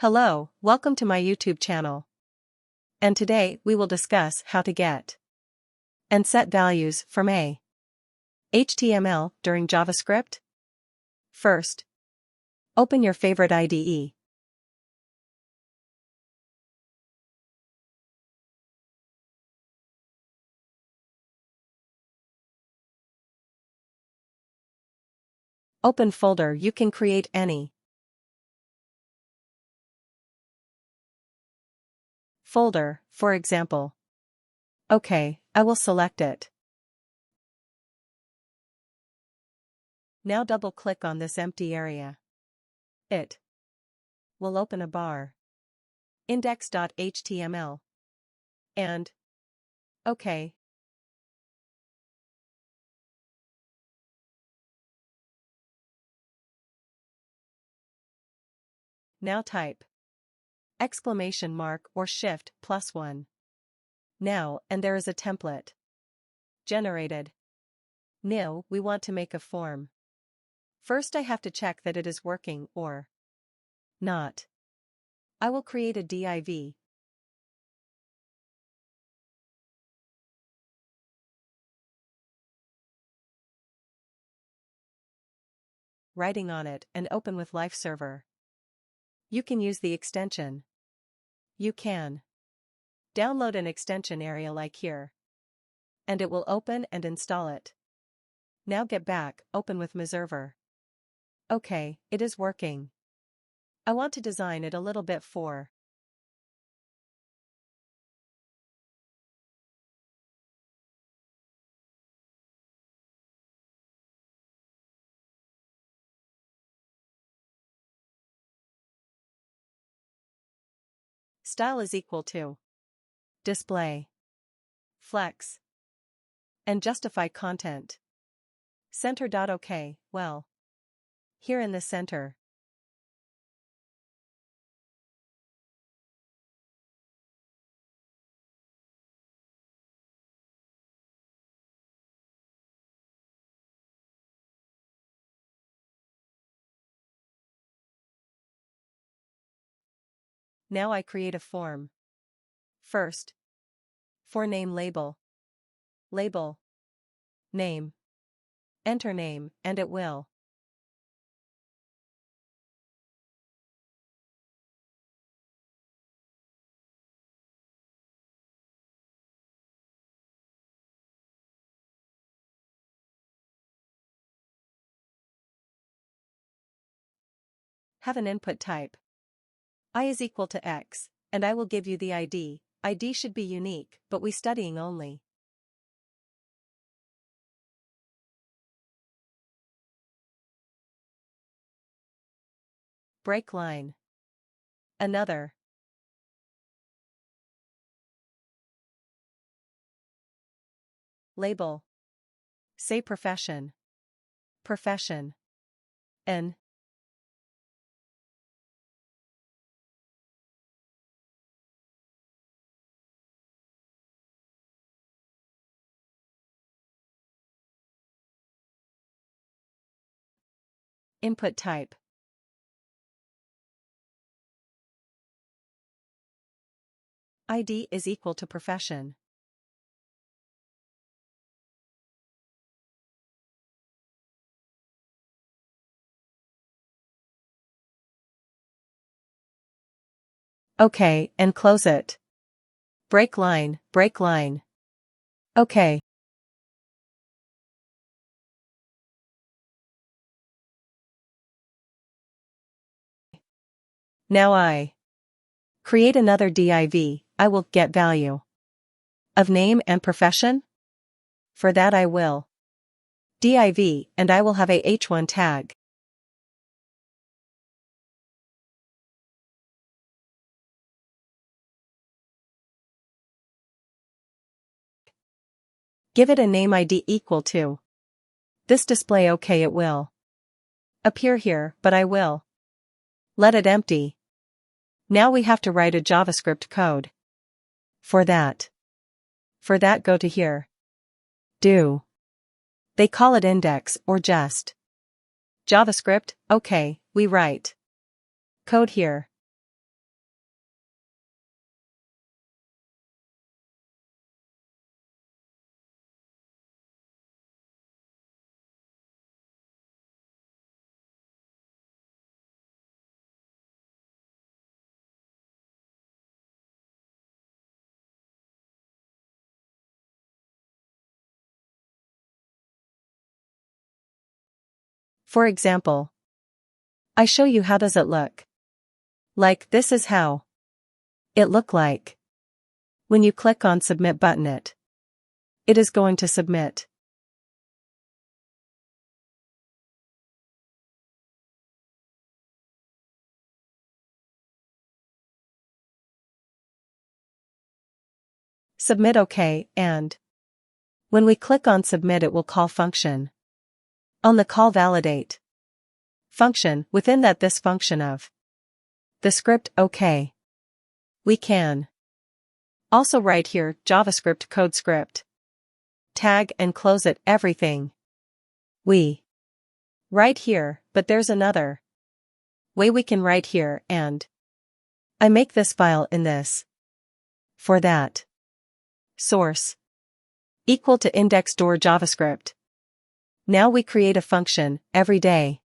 Hello, welcome to my YouTube channel. And today we will discuss how to get and set values from a HTML during JavaScript. First, open your favorite IDE. Open folder, you can create any folder, for example. Okay, I will select it. Now double-click on this empty area. It will open a bar. Index.html. And OK. Now type exclamation mark or shift +1. Now, and there is a template generated. Now, we want to make a form. First I have to check that it is working or not. I will create a div. Writing on it and open with Live Server. You can use the extension. You can download an extension area like here. And it will open and install it. Now get back, open with Server. Okay, it is working. I want to design it a little bit for style is equal to display, flex, and justify content. Center.ok, well, here in the center. Now I create a form. First, for name label. Label. Name. Enter name, and it will have an input type. I is equal to X, and I will give you the ID. ID should be unique, but we studying only. Break line. Another. Label. Say profession. Profession. N. Input type. ID is equal to profession. Okay, and close it. Break line, break line. Okay. Now I create another div. I will get value of name and profession. For that I will div, and I will have a h1 tag. Give it a name ID equal to this display. Okay, it will appear here, but I will let it empty. Now we have to write a JavaScript code. For that, go to here. Do. They call it index or just JavaScript. Okay, we write code here. For example, I show you how does it look. Like, this is how it look like. When you click on Submit button it is going to submit. Submit OK, and when we click on Submit it will call function. On the call validate function, within that this function of the script OK. We can also write here JavaScript code script. Tag and close it everything. We write here, but there's another way we can write here and I make this file in this. For that, source equal to index.door JavaScript. Now we create a function every day.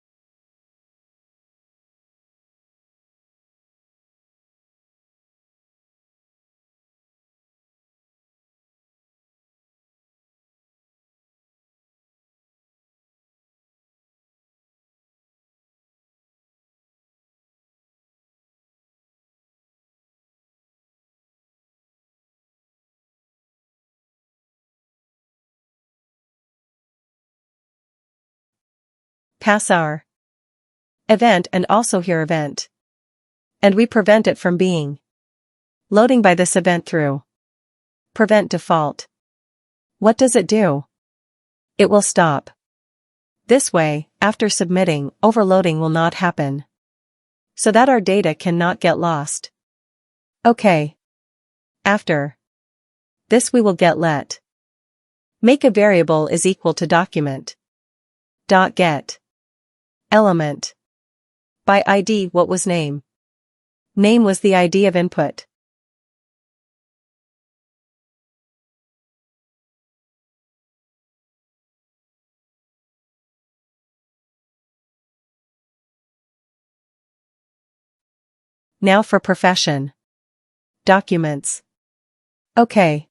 Pass our event and also here event. And we prevent it from being loading by this event through prevent default. What does it do? It will stop. This way, after submitting, overloading will not happen, so that our data cannot get lost. Okay. After this we will let make a variable is equal to document dot get element by ID. What was name? Name was the ID of input. Now for profession. Documents. Okay.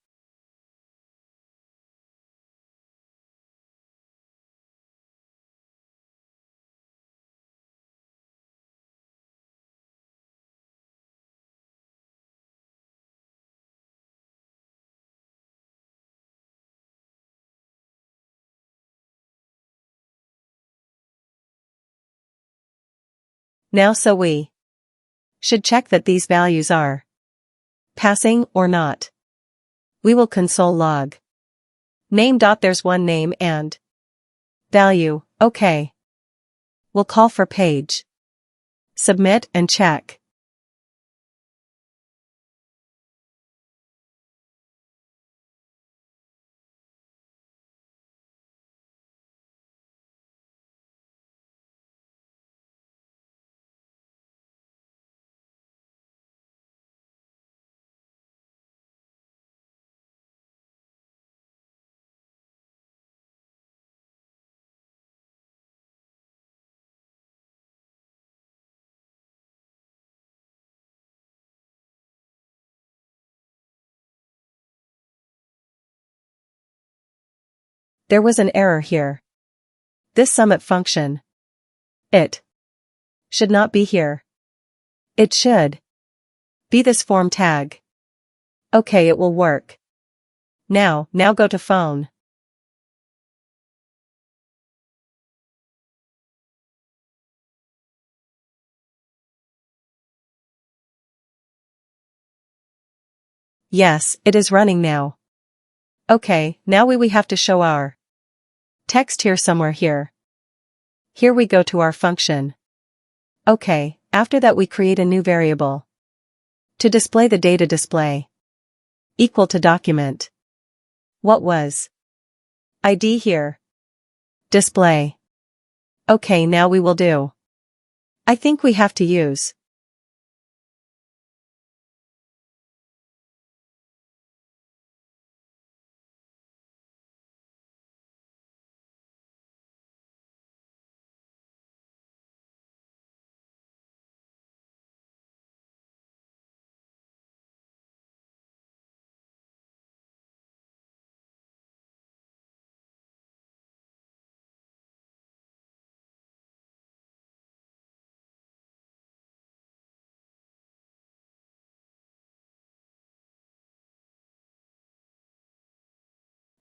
Now so we should check that these values are passing or not. We will console log name. There's one name and value. Okay. We'll call for page. Submit and check. There was an error here. This submit function. It should not be here. It should be this form tag. Okay, it will work. Now go to phone. Yes, it is running now. Okay, now we have to show our text here somewhere here. Here we go to our function. Okay, after that we create a new variable. To display the data display. Equal to document. What was ID here? Display. Okay, now we will do. I think we have to use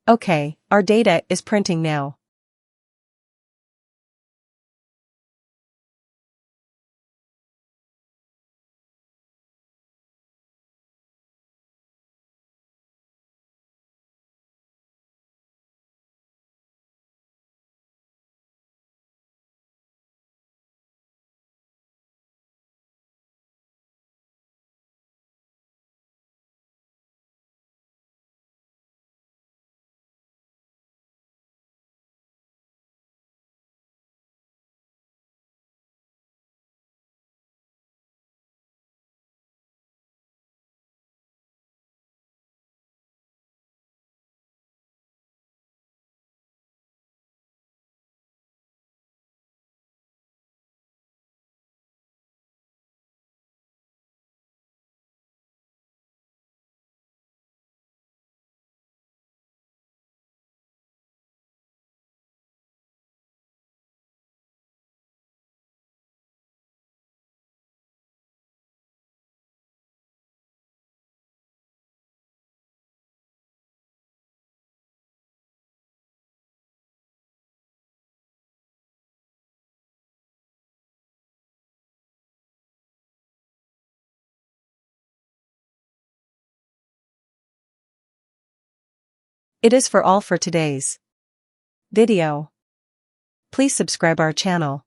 Okay, our data is printing now. It is for all for today's video. Please subscribe our channel.